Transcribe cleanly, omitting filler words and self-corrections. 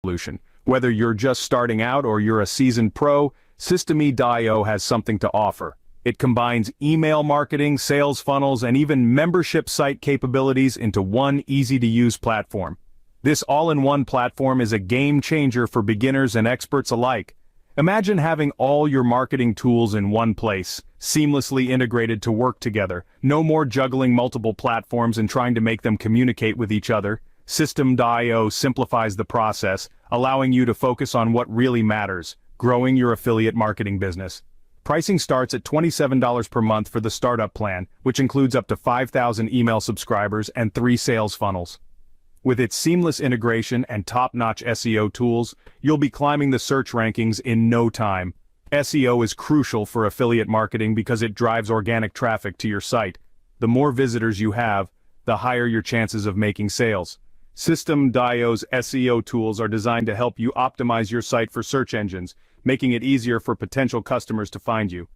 solution. Whether you're just starting out or you're a seasoned pro, Systeme.io has something to offer. It combines email marketing, sales funnels, and even membership site capabilities into one easy-to-use platform. This all-in-one platform is a game changer for beginners and experts alike. Imagine having all your marketing tools in one place, seamlessly integrated to work together. No more juggling multiple platforms and trying to make them communicate with each other. Systeme.io simplifies the process, allowing you to focus on what really matters: growing your affiliate marketing business. Pricing starts at $27 per month for the startup plan, which includes up to 5,000 email subscribers and 3 sales funnels. With its seamless integration and top-notch SEO tools, you'll be climbing the search rankings in no time. SEO is crucial for affiliate marketing because it drives organic traffic to your site. The more visitors you have, the higher your chances of making sales. Systeme.io's SEO tools are designed to help you optimize your site for search engines, making it easier for potential customers to find you.